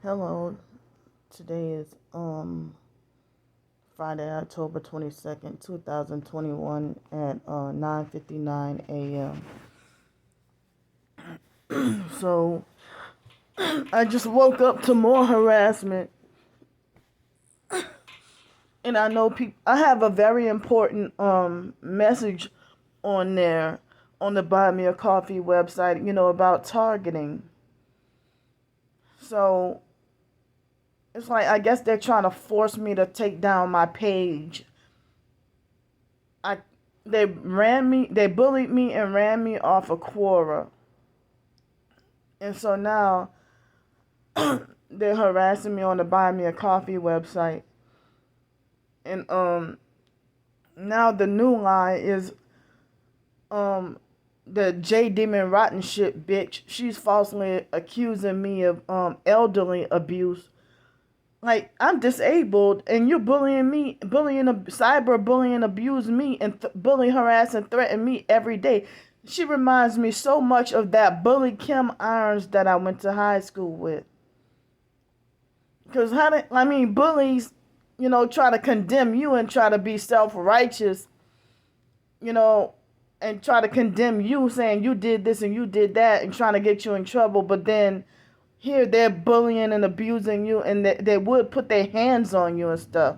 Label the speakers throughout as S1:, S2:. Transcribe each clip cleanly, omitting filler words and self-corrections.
S1: Hello, today is Friday, October 22nd, 2021 at 9:59 a.m. So, I just woke up to more harassment, and I know I have a very important message on there on the Buy Me a Coffee website, about targeting. So, it's like I guess they're trying to force me to take down my page. I they bullied me and ran me off of Quora. And so now they're harassing me on the Buy Me a Coffee website. And now the new lie is the J Demon Rotten shit bitch. She's falsely accusing me of elderly abuse. Like, I'm disabled and you're bullying me, cyber bullying, abuse me, and bully, harass, and threaten me every day. She reminds me so much of that bully Kim Irons that I went to high school with. Because bullies, try to condemn you and try to be self-righteous, and try to condemn you, saying you did this and you did that and trying to get you in trouble. But then here they're bullying and abusing you, and they would put their hands on you and stuff.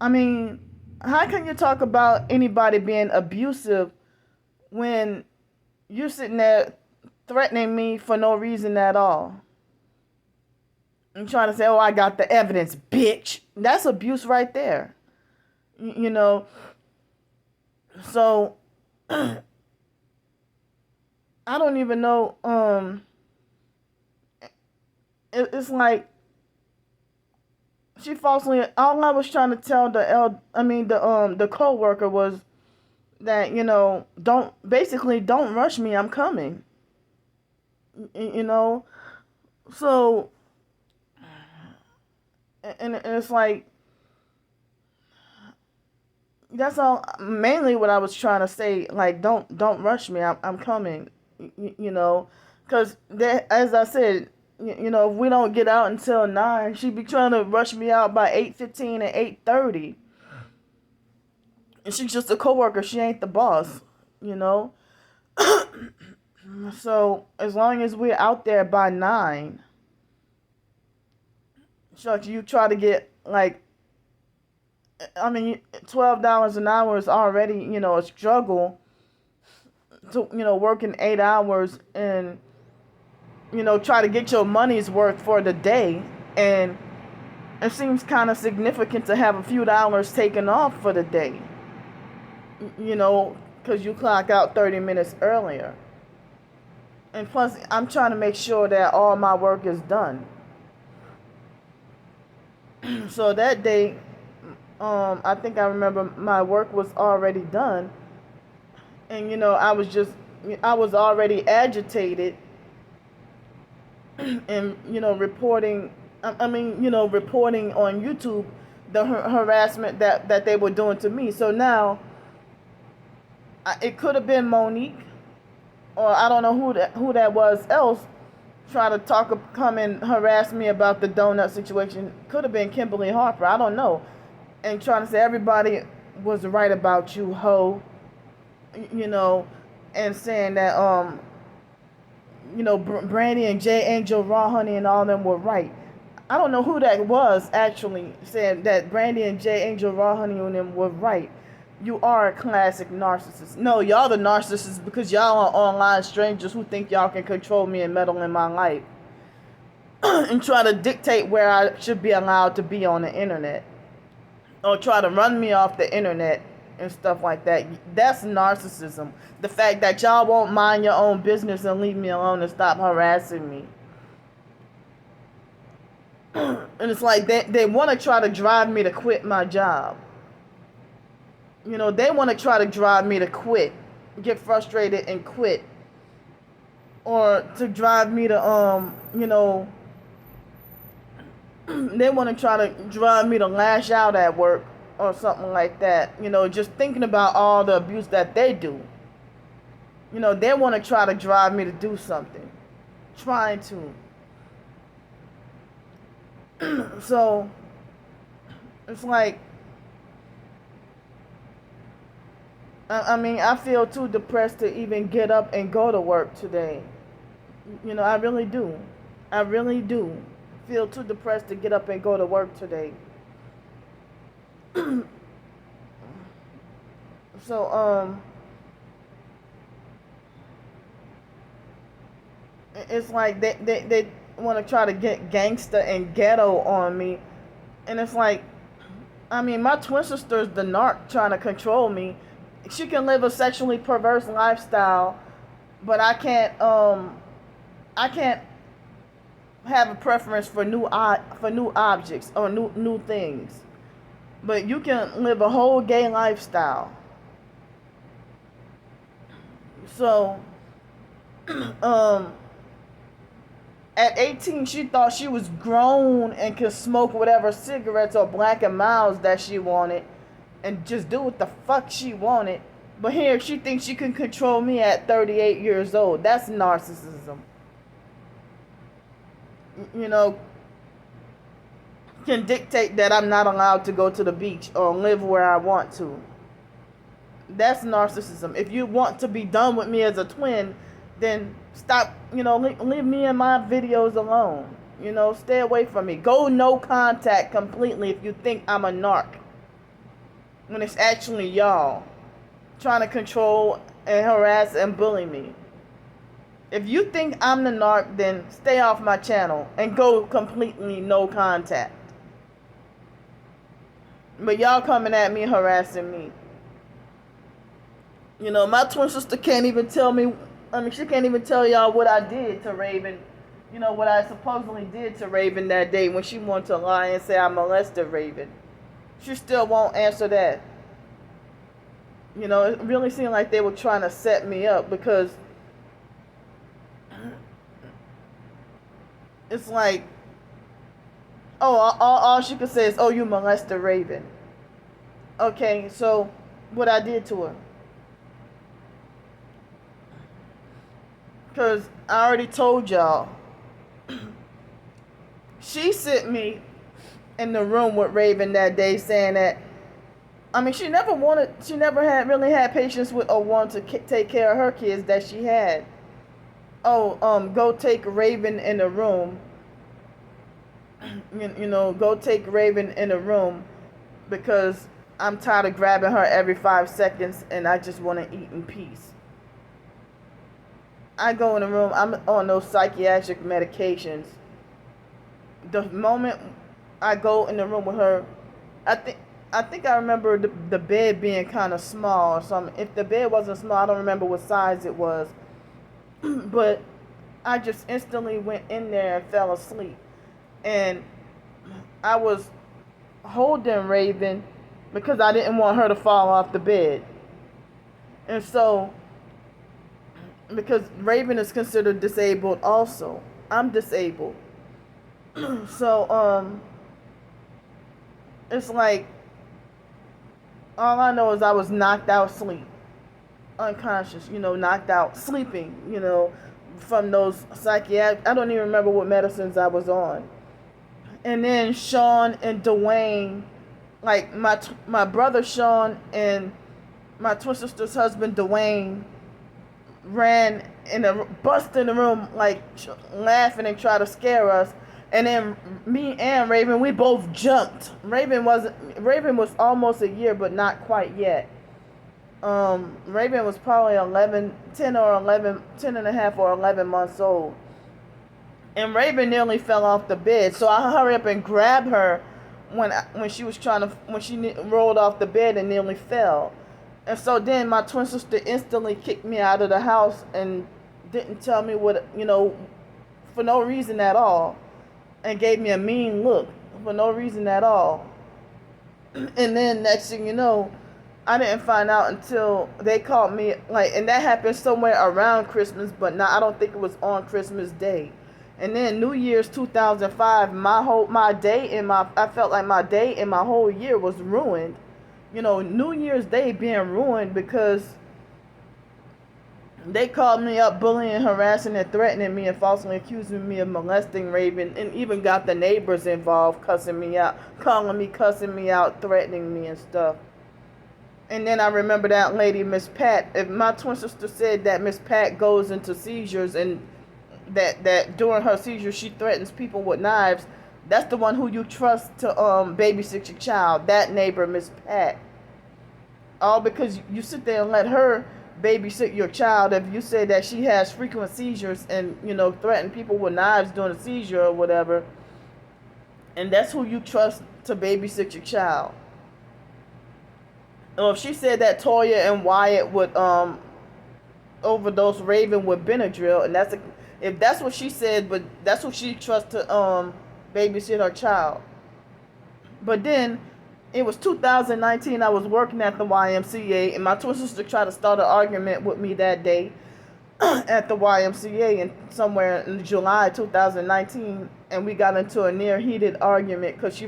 S1: I mean, how can you talk about anybody being abusive when you're sitting there threatening me for no reason at all? And trying to say, oh, I got the evidence, bitch. That's abuse right there. So I don't even know. It's like she falsely. All I was trying to tell the coworker was that don't rush me. I'm coming. So, and it's like that's all. Mainly what I was trying to say. Like, don't rush me. I'm coming. Because as I said. If we don't get out until 9, she'd be trying to rush me out by 8:15 and 8:30. And she's just a coworker. She ain't the boss, So as long as we're out there by 9, Chuck, you try to get $12 an hour is already, a struggle to, working 8 hours and try to get your money's worth for the day. And it seems kind of significant to have a few dollars taken off for the day, because you clock out 30 minutes earlier. And plus, I'm trying to make sure that all my work is done. So that day, I think I remember my work was already done. And, I was already agitated and reporting reporting on YouTube the harassment that they were doing to me. So now it could have been Monique, or I don't know who that was else trying to come and harass me about the donut situation. Could have been Kimberly Harper, I don't know, and trying to say everybody was right about you, ho, and saying that Brandy and J Angel, Raw Honey, and all of them were right. I don't know who that was actually saying that Brandy and J Angel, Raw Honey, and them were right. You are a classic narcissist. No, y'all the narcissists because y'all are online strangers who think y'all can control me and meddle in my life and try to dictate where I should be allowed to be on the internet, or try to run me off the internet and stuff like that. That's narcissism. The fact that y'all won't mind your own business and leave me alone and stop harassing me. And it's like they want to try to drive me to quit my job. They want to try to drive me to quit, get frustrated and quit, or to drive me to they want to try to drive me to lash out at work or something like that. Just thinking about all the abuse that they do. They want to try to drive me to do something. Trying to. So it's like, I mean, I feel too depressed to even get up and go to work today. I really do. I really do feel too depressed to get up and go to work today. So, it's like they want to try to get gangster and ghetto on me. And it's like, I mean, my twin sister's the narc trying to control me. She can live a sexually perverse lifestyle, but I can't have a preference for new objects or new things. But you can live a whole gay lifestyle. So, at 18, she thought she was grown and could smoke whatever cigarettes or Black and Milds that she wanted and just do what the fuck she wanted. But here, she thinks she can control me at 38 years old. That's narcissism. Can dictate that I'm not allowed to go to the beach or live where I want to. That's narcissism. If you want to be done with me as a twin, then stop, leave me and my videos alone. Stay away from me. Go no contact completely if you think I'm a narc. When it's actually y'all trying to control and harass and bully me. If you think I'm the narc, then stay off my channel and go completely no contact. But y'all coming at me, harassing me. My twin sister can't even tell me, she can't even tell y'all what I did to Raven. What I supposedly did to Raven that day when she wanted to lie and say I molested Raven. She still won't answer that. It really seemed like they were trying to set me up because it's like, all she could say is, oh, you molested Raven. Okay, so what I did to her. Because I already told y'all. She sent me in the room with Raven that day saying that, she never really had patience with or wanted to take care of her kids that she had. Go take Raven in the room. Go take Raven in the room because I'm tired of grabbing her every 5 seconds and I just want to eat in peace. I go in the room, I'm on those psychiatric medications. The moment I go in the room with her, I think I remember the bed being kind of small or something. If the bed wasn't small, I don't remember what size it was. But I just instantly went in there and fell asleep. And I was holding Raven because I didn't want her to fall off the bed. And so, because Raven is considered disabled also. I'm disabled. So, it's like, all I know is I was knocked out asleep. Unconscious, knocked out, sleeping, from those psychiatric, I don't even remember what medicines I was on. And then Sean and Dwayne, like my brother Sean and my twin sister's husband Dwayne ran bust in the room like laughing and tried to scare us. And then me and Raven, we both jumped. Raven was almost a year, but not quite yet. Raven was probably 10 and a half or 11 months old. And Raven nearly fell off the bed. So I hurried up and grabbed her when she rolled off the bed and nearly fell. And so then my twin sister instantly kicked me out of the house and didn't tell me what, for no reason at all. And gave me a mean look for no reason at all. And then next thing you know, I didn't find out until they called me, and that happened somewhere around Christmas, but I don't think it was on Christmas Day. And then New Year's 2005, I felt like my day and my whole year was ruined. New Year's Day being ruined because They called me up, bullying, harassing, and threatening me, and falsely accusing me of molesting Raven, and even got the neighbors involved, cussing me out, calling me, cussing me out, threatening me and stuff. And then I remember that lady, Miss Pat. If my twin sister said that Miss Pat goes into seizures and that during her seizures she threatens people with knives, that's the one who you trust to babysit your child. That neighbor, Miss Pat. All because you sit there and let her babysit your child. If you say that she has frequent seizures and threaten people with knives during a seizure or whatever, and that's who you trust to babysit your child. Or if she said that Toya and Wyatt would overdose Raven with Benadryl, and if that's what she said, but that's what she trusts to babysit her child. But then it was 2019. I was working at the YMCA, and my twin sister tried to start an argument with me that day at the YMCA, and somewhere in July 2019, and we got into a near heated argument because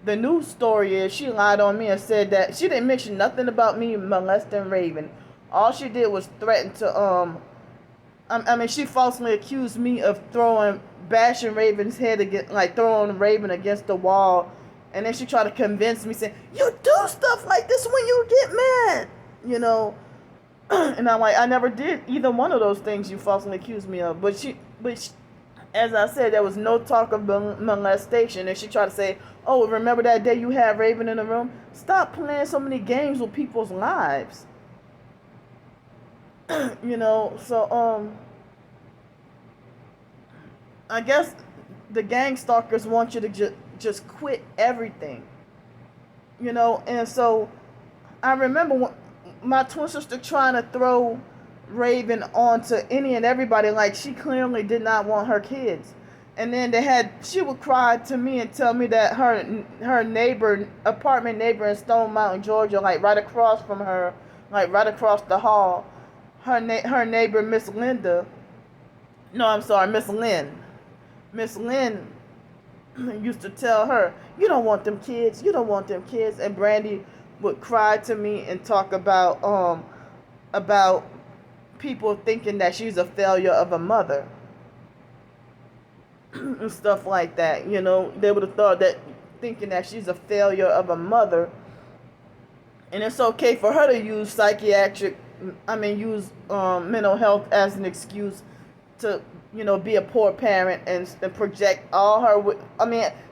S1: the news story is she lied on me and said that she didn't mention nothing about me molesting Raven. All she did was threaten to she falsely accused me of bashing Raven's head against, like throwing Raven against the wall. And then she tried to convince me, saying, "You do stuff like this when you get mad," And I'm like, I never did either one of those things you falsely accused me of. But she, as I said, there was no talk of molestation. And she tried to say, "Oh, remember that day you had Raven in the room? Stop playing so many games with people's lives." So I guess the gang stalkers want you to just quit everything, and so I remember my twin sister trying to throw Raven onto any and everybody, like she clearly did not want her kids. And then she would cry to me and tell me that her apartment neighbor in Stone Mountain, Georgia, like right across from her, like right across the hall, her neighbor, Miss Linda, no, I'm sorry, Miss Lynn. Miss Lynn used to tell her, "You don't want them kids. You don't want them kids." And Brandy would cry to me and talk about people thinking that she's a failure of a mother and stuff like that. They would have thought that, thinking that she's a failure of a mother, and it's okay for her to use mental health as an excuse to be a poor parent and project all her.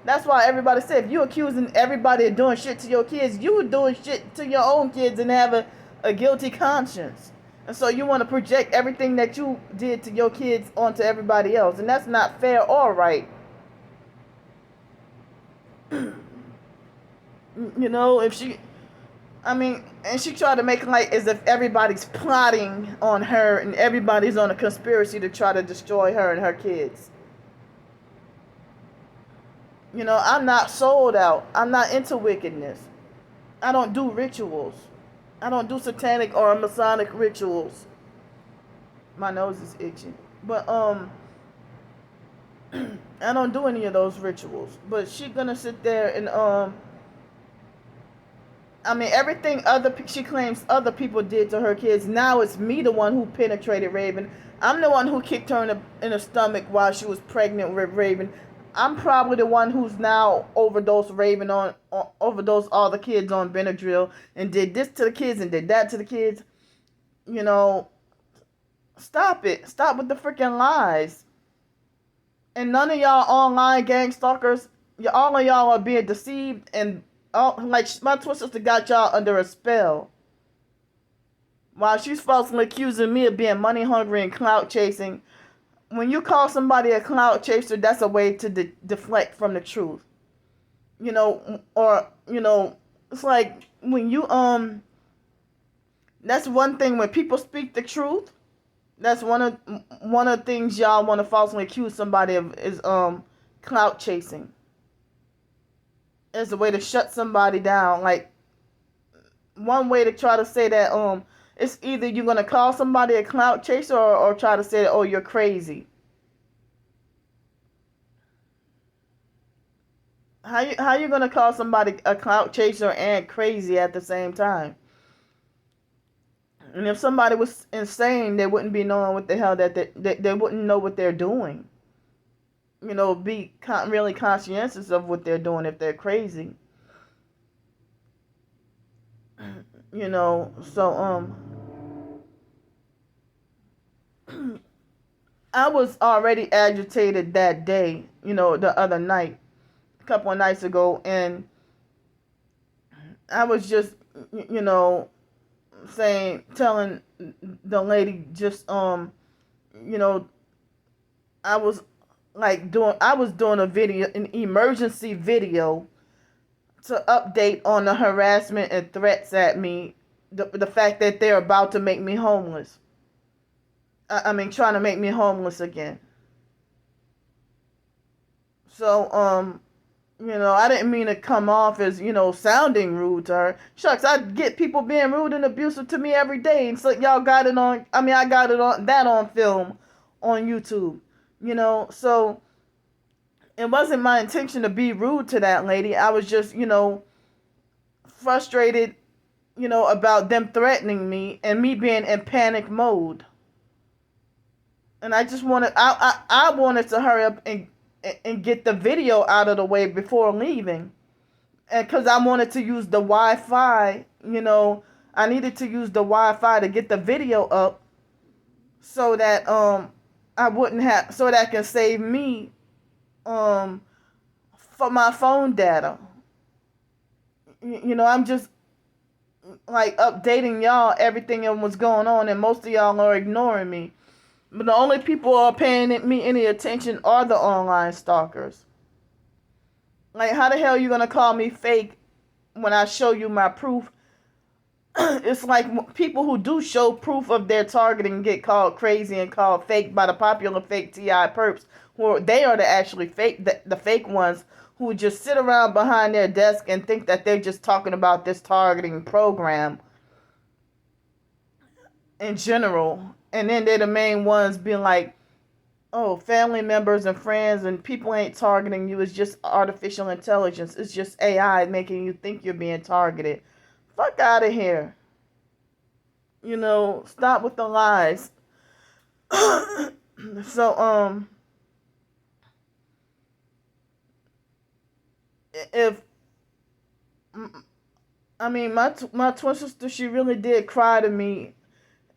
S1: That's why everybody said, if you accusing everybody of doing shit to your kids, you were doing shit to your own kids and have a guilty conscience. And so you want to project everything that you did to your kids onto everybody else, and that's not fair or right. If she, and she tried to make it like as if everybody's plotting on her and everybody's on a conspiracy to try to destroy her and her kids. I'm not sold out. I'm not into wickedness. I don't do rituals. I don't do satanic or Masonic rituals. My nose is itching. But I don't do any of those rituals. But she gonna sit there and everything she claims other people did to her kids. Now it's me, the one who penetrated Raven. I'm the one who kicked her in the stomach while she was pregnant with Raven. I'm probably the one who's now overdosed all the kids on Benadryl and did this to the kids and did that to the kids. Stop it. Stop with the freaking lies. And none of y'all online gang stalkers, all of y'all are being deceived, and like my twin sister got y'all under a spell. While she's falsely accusing me of being money hungry and clout chasing. When you call somebody a clout chaser, that's a way to deflect from the truth. It's like when you that's one thing when people speak the truth. That's one of the things y'all want to falsely accuse somebody of is clout chasing. As a way to shut somebody down. Like one way to try to say that it's either you're gonna call somebody a clout chaser or try to say that, oh, you're crazy. How you gonna call somebody a clout chaser and crazy at the same time? And if somebody was insane, they wouldn't be knowing what the hell that they wouldn't know what they're doing. Be really conscientious of what they're doing if they're crazy. So I was already agitated that day, the other night, a couple of nights ago, and I was just, telling the lady just, I was doing a video, an emergency video to update on the harassment and threats at me, the fact that they're about to make me homeless. Trying to make me homeless again. So, I didn't mean to come off as, sounding rude to her. Shucks, I get people being rude and abusive to me every day. And so y'all got it on, I got it on film on YouTube. So it wasn't my intention to be rude to that lady. I was just, frustrated, about them threatening me and me being in panic mode. And I just I wanted to hurry up and get the video out of the way before leaving. And because I wanted to use the Wi-Fi, I needed to use the Wi-Fi to get the video up so that I wouldn't have, so that can save me for my phone data. I'm just like updating y'all everything that was going on, and most of y'all are ignoring me. But the only people who are paying me any attention are the online stalkers. Like, how the hell are you going to call me fake when I show you my proof? It's like people who do show proof of their targeting get called crazy and called fake by the popular fake TI perps. Who they are the actually fake, the fake ones who just sit around behind their desk and think that they're just talking about this targeting program in general. And then they're the main ones being like, oh, family members and friends and people ain't targeting you. It's just artificial intelligence. It's just AI making you think you're being targeted. Fuck out of here. Stop with the lies. So, if, my twin sister, she really did cry to me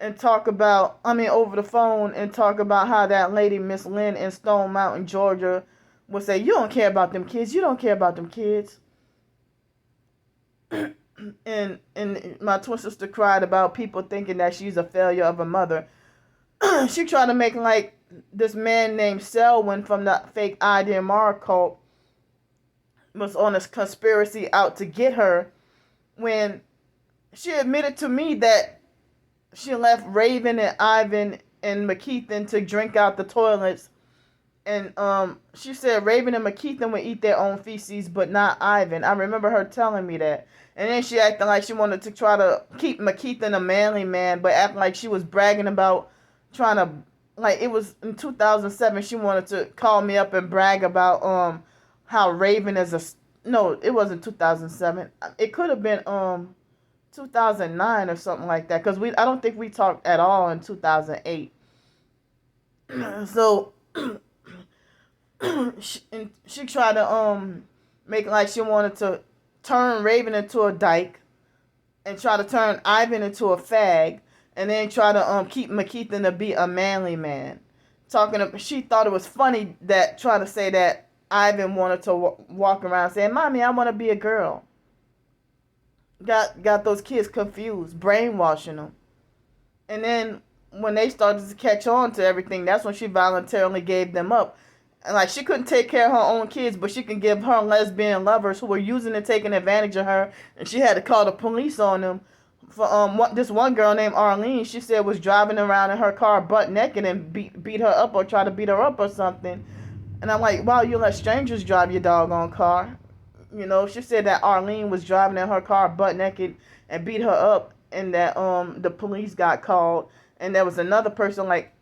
S1: and talk about, over the phone, and talk about how that lady, Miss Lynn in Stone Mountain, Georgia, would say, you don't care about them kids. You don't care about them kids. and my twin sister cried about people thinking that she's a failure of a mother. She tried to make like this man named Selwyn from the fake IDMR cult was on a conspiracy out to get her, when she admitted to me that she left Raven and Ivan and McKeithen to drink out the toilets. And she said Raven and McKeithen would eat their own feces, but not Ivan. I remember her telling me that. And then she acted like she wanted to try to keep McKeithen a manly man, but acting like she was bragging about trying to, like, it was in 2007, she wanted to call me up and brag about how Raven is a, no, it wasn't 2007. It could have been 2009 or something like that, because I don't think we talked at all in 2008. So she tried to make it like she wanted to turn Raven into a dyke and try to turn Ivan into a fag, and then try to keep McKeithen to be a manly man. She thought it was funny that trying to say that Ivan wanted to walk around saying, "Mommy, I want to be a girl." Got those kids confused, brainwashing them. And then when they started to catch on to everything, that's when she voluntarily gave them up. And like, she couldn't take care of her own kids, but she can give her lesbian lovers who were using and taking advantage of her, and she had to call the police on them. For this one girl named Arlene, she said was driving around in her car butt naked and beat her up or try to beat her up or something. And I'm like, wow, you let strangers drive your doggone car. She said that Arlene was driving in her car butt naked and beat her up, and that the police got called. And there was another person, like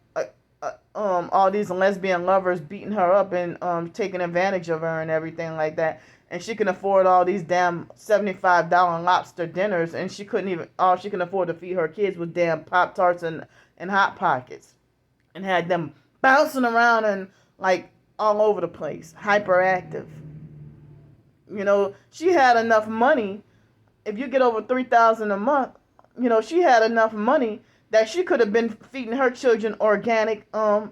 S1: all these lesbian lovers beating her up and taking advantage of her and everything like that. And she can afford all these damn $75 lobster dinners, and she couldn't even, all she can afford to feed her kids was damn Pop Tarts and Hot Pockets, and had them bouncing around and like all over the place, hyperactive. She had enough money. If you get over 3,000 a month, she had enough money that she could have been feeding her children organic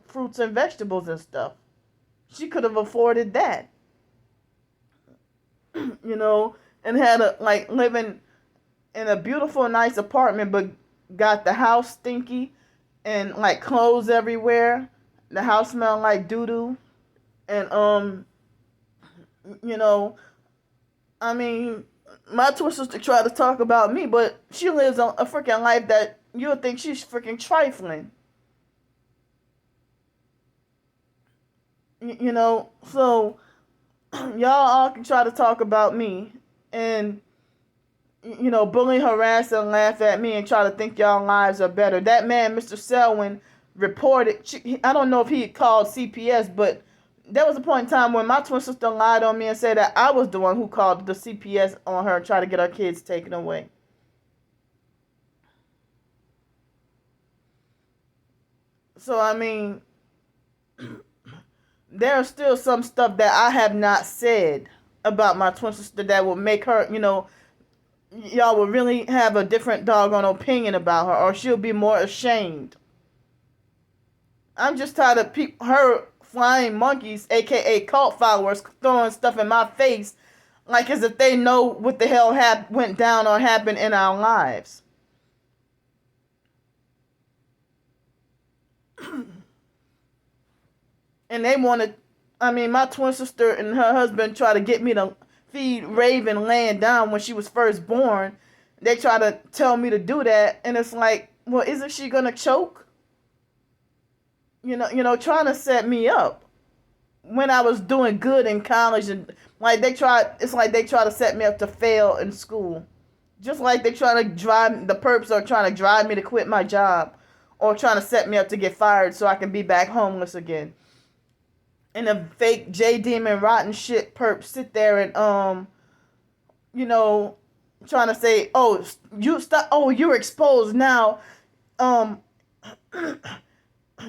S1: fruits and vegetables and stuff. She could have afforded that. And had living in a beautiful, nice apartment, but got the house stinky and like clothes everywhere. The house smelled like doo doo, and I mean, my twin sister tried to talk about me, but she lives a freaking life that you would think she's freaking trifling. So y'all all can try to talk about me and bully, harass, and laugh at me and try to think y'all lives are better. That man, Mr. Selwyn, reported. I don't know if he called CPS, but there was a point in time when my twin sister lied on me and said that I was the one who called the CPS on her, trying to get her kids taken away. So, I mean, there's still some stuff that I have not said about my twin sister that will make her, y'all will really have a different doggone opinion about her, or she'll be more ashamed. I'm just tired of her flying monkeys, aka cult followers, throwing stuff in my face like as if they know what the hell went down or happened in our lives. And they wanted, my twin sister and her husband tried to get me to feed Raven laying down when she was first born. They try to tell me to do that, and it's like, well, isn't she gonna choke? Trying to set me up when I was doing good in college, and it's like they try to set me up to fail in school. Just like the perps are trying to drive me to quit my job, or trying to set me up to get fired so I can be back homeless again. And the fake J Demon rotten shit perps sit there and trying to say, oh, you stop, oh, you're exposed now,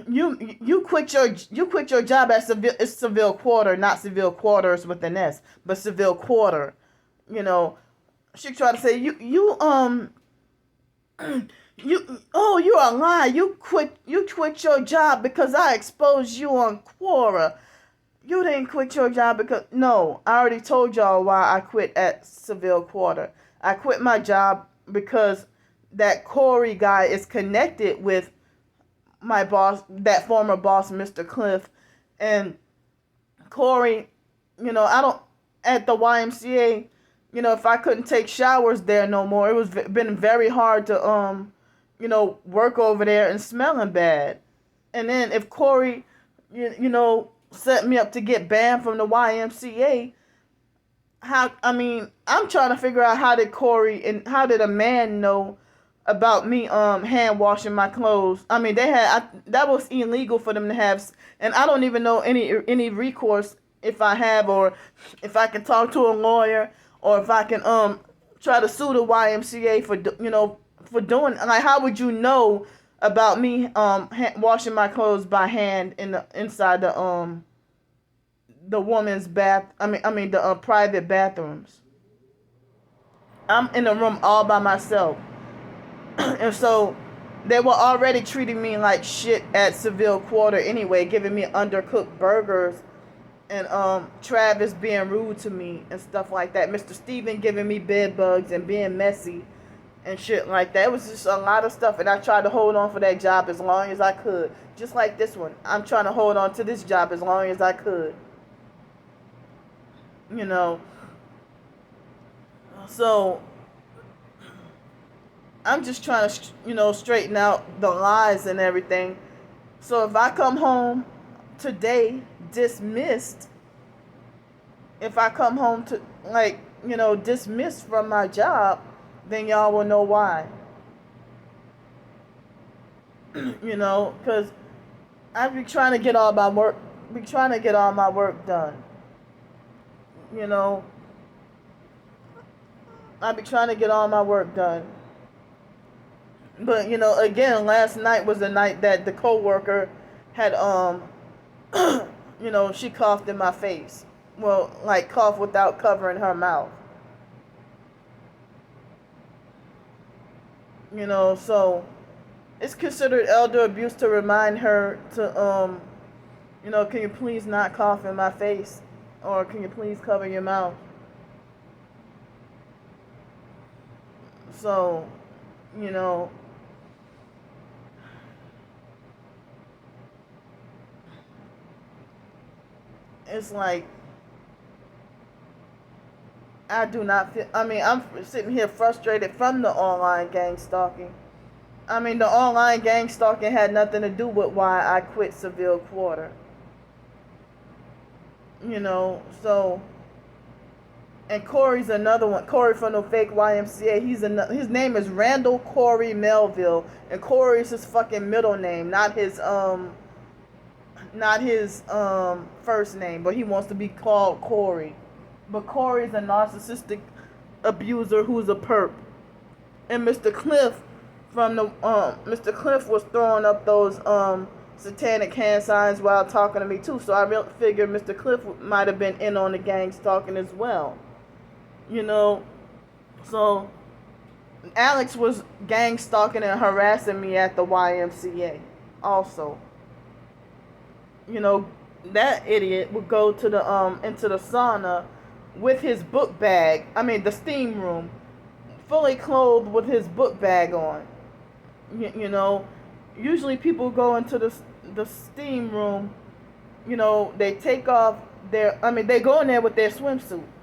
S1: you quit your job at Seville Quarter, not Seville Quarters with an S, but Seville Quarter. She tried to say you're a lie. You quit your job because I exposed you on Quora. You didn't quit your job because... No, I already told y'all why I quit at Seville Quarter. I quit my job because that Corey guy is connected with my boss, that former boss, Mr. Cliff. And Corey, at the YMCA, if I couldn't take showers there no more, it was been very hard to, work over there and smelling bad. And then if Corey, set me up to get banned from the YMCA, I'm trying to figure out how did Corey and how did a man know about me hand washing my clothes. That was illegal for them to have, and I don't even know any recourse if I have, or if I can talk to a lawyer, or if I can try to sue the YMCA for doing, like, how would you know about me washing my clothes by hand inside the woman's bath, the private bathrooms. I'm in the room all by myself. And so they were already treating me like shit at Seville Quarter anyway, giving me undercooked burgers, and Travis being rude to me and stuff like that. Mr. Steven giving me bed bugs and being messy and shit like that. It was just a lot of stuff, and I tried to hold on for that job as long as I could. Just like this one. I'm trying to hold on to this job as long as I could. So I'm just trying to, straighten out the lies and everything. So if I come home today dismissed, if I come home to, dismissed from my job, then y'all will know why. Because I be trying to get all my work, done. You know, I be trying to get all my work done. But again, last night was the night that the coworker had she coughed in my face. Well, like cough without covering her mouth. So it's considered elder abuse to remind her to can you please not cough in my face, or can you please cover your mouth? So, you know, it's like I do not feel. I mean, I'm sitting here frustrated from the online gang stalking. I mean, the online gang stalking had nothing to do with why I quit Seville Quarter. So, and Corey's another one. Corey from the fake YMCA. His name is Randall Corey Melville, and Corey is his fucking middle name, not his first name, but he wants to be called Corey. But Corey's a narcissistic abuser who's a perp. And Mr. Cliff Mr. Cliff was throwing up those satanic hand signs while talking to me too. So I really figured Mr. Cliff might have been in on the gang stalking as well. So Alex was gang stalking and harassing me at the YMCA also. That idiot would go to the into the sauna with his book bag. I mean the steam room, fully clothed with his book bag on. Usually people go into the steam room. They take off they go in there with their swimsuit.